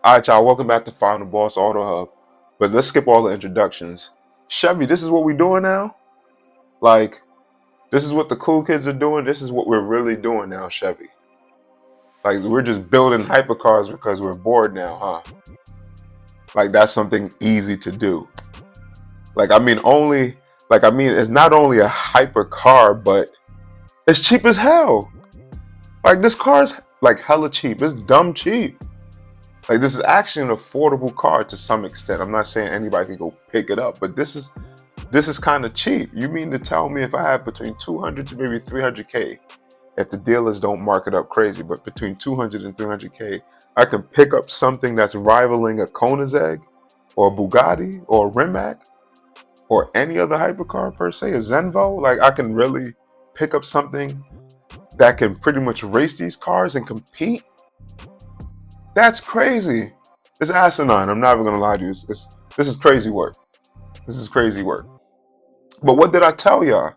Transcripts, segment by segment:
All right, y'all, welcome back to Final Boss Auto Hub. But let's skip all the introductions. Chevy, this is what we're doing now? Like, this is what the cool kids are doing? This is what we're really doing now, Chevy. Like, we're just building hypercars because we're bored now, huh? Like, that's something easy to do. It's not only a hypercar, but it's cheap as hell. Like, this car's like hella cheap. It's dumb cheap. Like, this is actually an affordable car to some extent. I'm not saying anybody can go pick it up, but this is kind of cheap. You mean to tell me if I have between 200 to maybe 300K, if the dealers don't mark it up crazy, but between 200 and 300K, I can pick up something that's rivaling a Koenigsegg or a Bugatti or a Rimac or any other hypercar per se, a Zenvo? Like, I can really pick up something that can pretty much race these cars and compete? That's crazy. It's asinine. I'm not even gonna lie to you. This is crazy work. This is crazy work. But what did I tell y'all?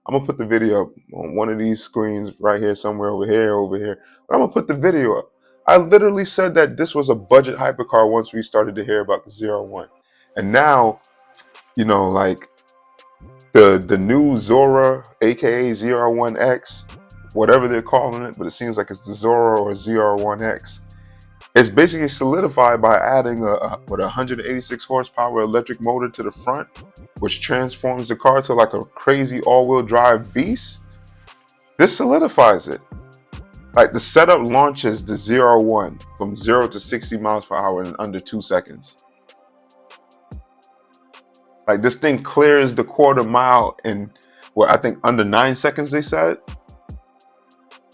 I'm gonna put the video up on one of these screens right here, somewhere over here. But I'm gonna put the video up. I literally said that this was a budget hypercar once we started to hear about the ZR1. And now, like the new Zora, aka ZR1X, whatever they're calling it, but it seems like it's the Zora or ZR1X. It's basically solidified by adding a 186 horsepower electric motor to the front, which transforms the car to like a crazy all-wheel drive beast. This solidifies it. Like, the setup launches the ZR1 from 0 to 60 miles per hour in under 2 seconds. Like, this thing clears the quarter mile in what I think under 9 seconds, they said.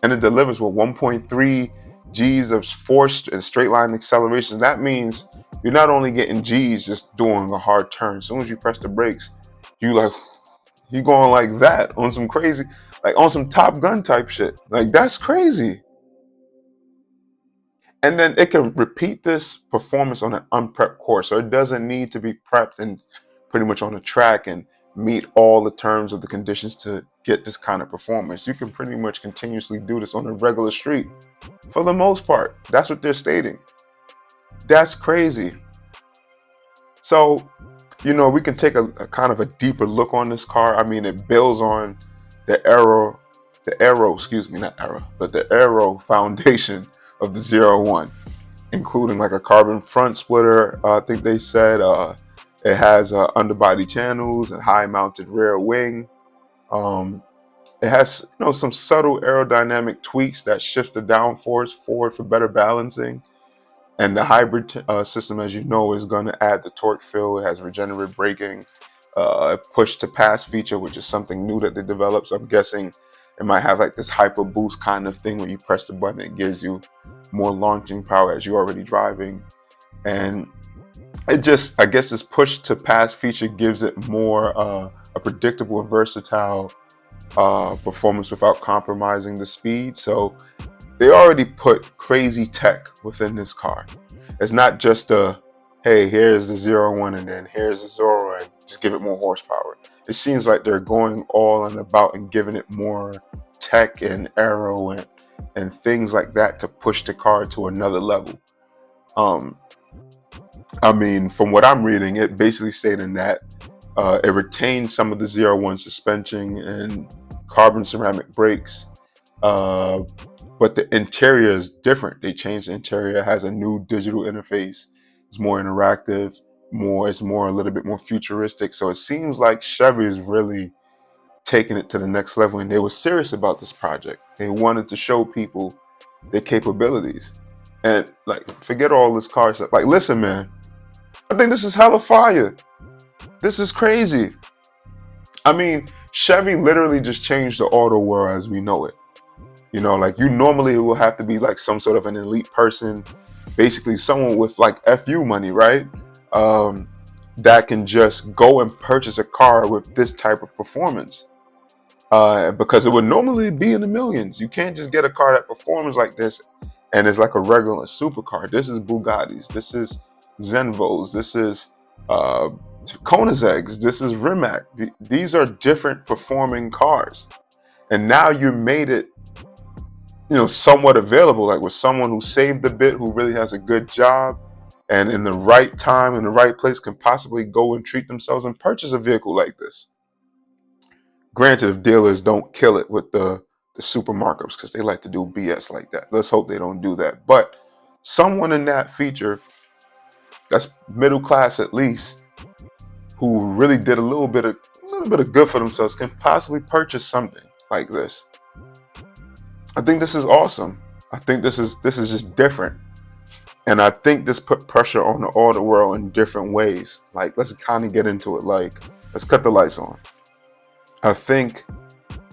And it delivers with 1.3 G's of forced and straight line acceleration. That means you're not only getting G's just doing a hard turn. As soon as you press the brakes, you going like that on some crazy, like on some Top Gun type shit. Like, that's crazy. And then it can repeat this performance on an unprepped course. So it doesn't need to be prepped and pretty much on the track and meet all the terms of the conditions to get this kind of performance. You can pretty much continuously do this on a regular street for the most part. That's what they're stating. That's crazy. So, we can take a kind of a deeper look on this car. I mean, it builds on the aero foundation of the ZR1, including like a carbon front splitter. I think they said it has underbody channels and high mounted rear wing. It has some subtle aerodynamic tweaks that shift the downforce forward for better balancing. And the hybrid system, as you know, is going to add the torque fill. It has regenerative braking, push to pass feature, which is something new that they developed. So I'm guessing it might have like this hyper boost kind of thing where you press the button, it gives you more launching power as you're already driving. And I guess this push to pass feature gives it more a predictable and versatile performance without compromising the speed. So they already put crazy tech within this car. It's not just hey, here's the ZR1 and then here's the Zora and just give it more horsepower. It seems like they're going all and about and giving it more tech and aero and things like that to push the car to another level. I mean, from what I'm reading, it basically stating that it retains some of the ZR1 suspension and carbon ceramic brakes, but the interior is different. They changed the interior. It has a new digital interface. It's more interactive. It's more a little bit more futuristic. So it seems like Chevy is really taking it to the next level, and they were serious about this project. They wanted to show people their capabilities. And like, forget all this car stuff. Like, listen, man, I think this is hella fire. This is crazy. I mean, Chevy literally just changed the auto world as we know it. Like, you normally will have to be like some sort of an elite person, basically someone with like FU money, right? That can just go and purchase a car with this type of performance. Because it would normally be in the millions. You can't just get a car that performs like this and it's like a regular supercar. This is Bugattis. This is Zenvos. This is Koenigsegg's. This is Rimac. These are different performing cars. And now you made it, somewhat available, like with someone who saved a bit, who really has a good job. and in the right time, in the right place, can possibly go and treat themselves and purchase a vehicle like this. Granted, if dealers don't kill it with the super markups, because they like to do BS like that. Let's hope they don't do that. But someone in that feature, that's middle class at least, who really did a little bit of good for themselves, can possibly purchase something like this. I think this is awesome. I think this is just different. And I think this put pressure on the auto world in different ways. Like, let's kind of get into it. Like, let's cut the lights on. I think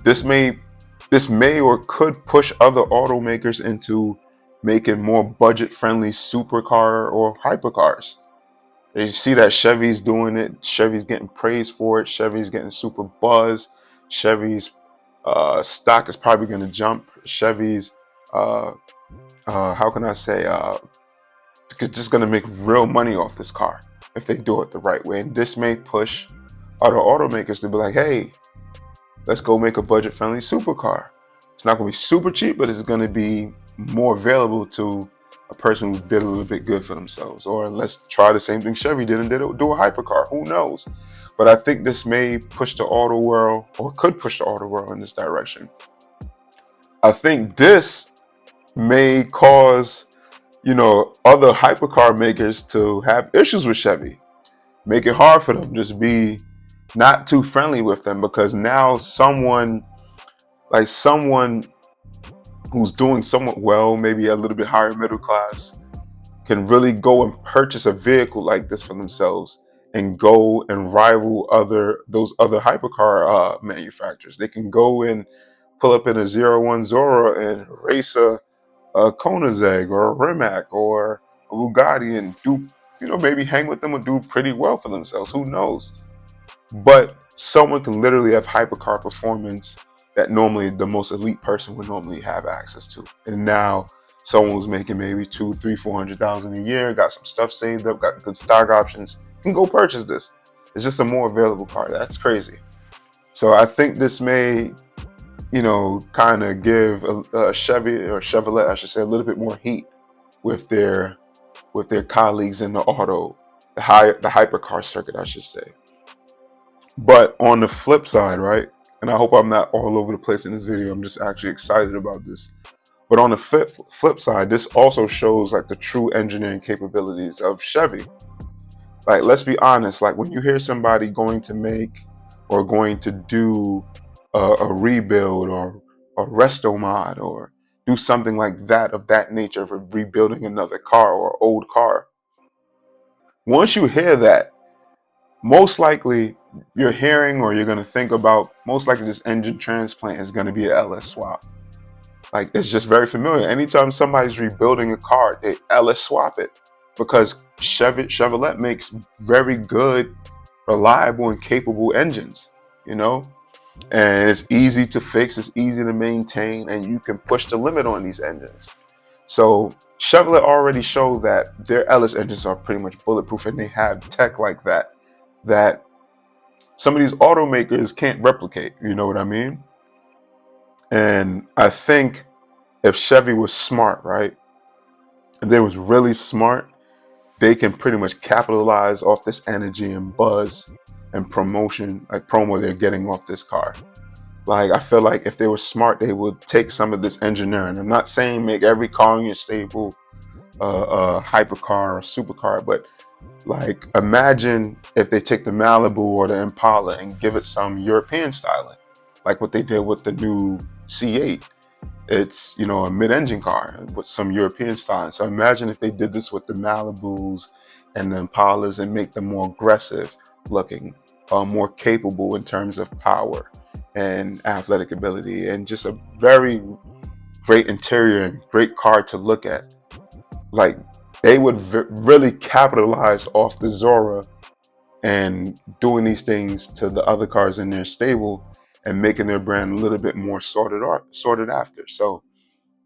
this may or could push other automakers into making more budget-friendly supercar or hypercars. You see that Chevy's doing it. Chevy's getting praised for it. Chevy's getting super buzz. Chevy's stock is probably going to jump. Chevy's, how can I say, just going to make real money off this car if they do it the right way. And this may push other automakers to be like, hey, let's go make a budget-friendly supercar. It's not going to be super cheap, but it's going to be more available to a person who's did a little bit good for themselves. Or let's try the same thing Chevy did and do a hypercar. Who knows? But I think this may push the auto world, or could push the auto world in this direction. I think this may cause, other hypercar makers to have issues with Chevy. Make it hard for them, just be not too friendly with them, because now someone who's doing somewhat well, maybe a little bit higher middle class, can really go and purchase a vehicle like this for themselves and go and rival those other hypercar manufacturers. They can go and pull up in a 01 Zora and race a Koenigsegg or a Rimac or a Bugatti and do, maybe hang with them and do pretty well for themselves. Who knows? But someone can literally have hypercar performance that normally the most elite person would normally have access to. And now someone who's making maybe $200,000, $300,000, $400,000 a year, got some stuff saved up, got good stock options, can go purchase this. It's just a more available car. That's crazy. So I think this may, kind of give a Chevy or Chevrolet, I should say, a little bit more heat with their colleagues in the hypercar circuit, I should say. But on the flip side, right? And I hope I'm not all over the place in this video. I'm just actually excited about this. But on the flip side, this also shows like the true engineering capabilities of Chevy. Like, let's be honest, like when you hear somebody going to make or going to do a rebuild or a resto mod or do something like that of that nature for rebuilding another car or old car, once you hear that, most likely you're hearing, or you're going to think about, most likely this engine transplant is going to be an LS swap. Like, it's just very familiar. Anytime somebody's rebuilding a car, they LS swap it, because Chevrolet makes very good, reliable, and capable engines, and it's easy to fix, it's easy to maintain, and you can push the limit on these engines. So Chevrolet already showed that their LS engines are pretty much bulletproof, and they have tech like that some of these automakers can't replicate, you know what I mean? And I think if Chevy was smart, right? If they was really smart, they can pretty much capitalize off this energy and buzz and promo they're getting off this car. Like, I feel like if they were smart, they would take some of this engineering. I'm not saying make every car in your stable a hypercar or supercar, but like, imagine if they take the Malibu or the Impala and give it some European styling, like what they did with the new C8. It's, a mid-engine car with some European styling. So imagine if they did this with the Malibus and the Impalas and make them more aggressive looking, more capable in terms of power and athletic ability, and just a very great interior and great car to look at. Like, they would really capitalize off the Zora and doing these things to the other cars in their stable and making their brand a little bit more sorted after. So,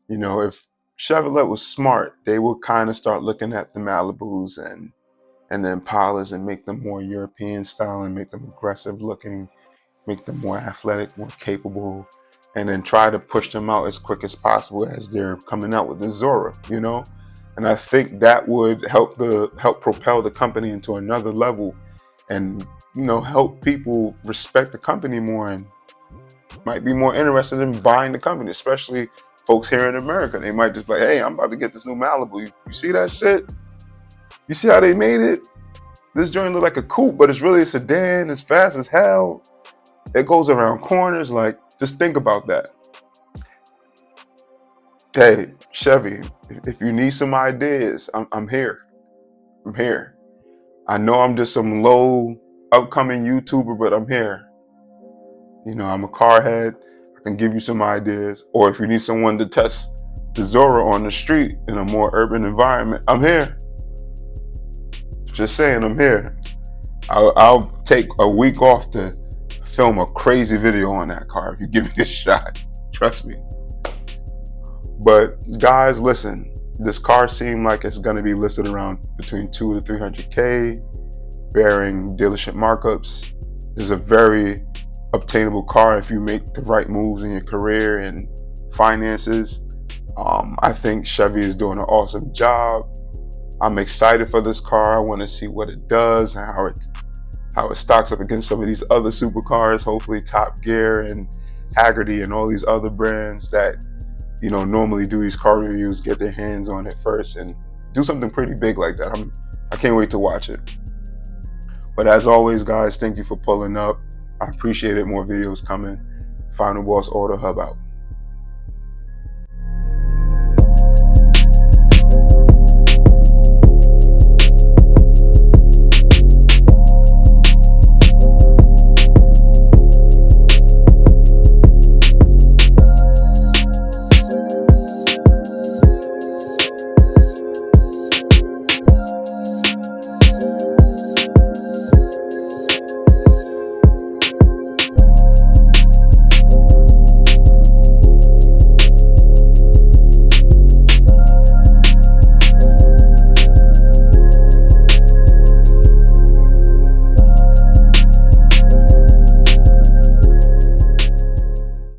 if Chevrolet was smart, they would kind of start looking at the Malibus and the Impalas and make them more European style and make them aggressive looking, make them more athletic, more capable, and then try to push them out as quick as possible as they're coming out with the Zora, And And I think that would help propel the company into another level, and help people respect the company more and might be more interested in buying the company, especially folks here in America. They might just be like, hey, I'm about to get this new Malibu. You see that shit? You see how they made it? This joint look like a coupe, but it's really a sedan. It's fast as hell. It goes around corners. Like, just think about that. Hey, Chevy, if you need some ideas, I'm here. I'm here. I know I'm just some low upcoming YouTuber, but I'm here. I'm a car head. I can give you some ideas. Or if you need someone to test the Zora on the street in a more urban environment, I'm here. Just saying, I'm here. I'll take a week off to film a crazy video on that car if you give me a shot. Trust me. But guys, listen, this car seemed like it's going to be listed around between 200 to 300K, bearing dealership markups. This is a very obtainable car if you make the right moves in your career and finances. I think Chevy is doing an awesome job. I'm excited for this car. I want to see what it does and how it stocks up against some of these other supercars, hopefully Top Gear and Haggerty and all these other brands that normally do these car reviews, get their hands on it first and do something pretty big like that. I can't wait to watch it. But as always, guys, thank you for pulling up. I appreciate it. More videos coming. Final Boss Auto Hub out.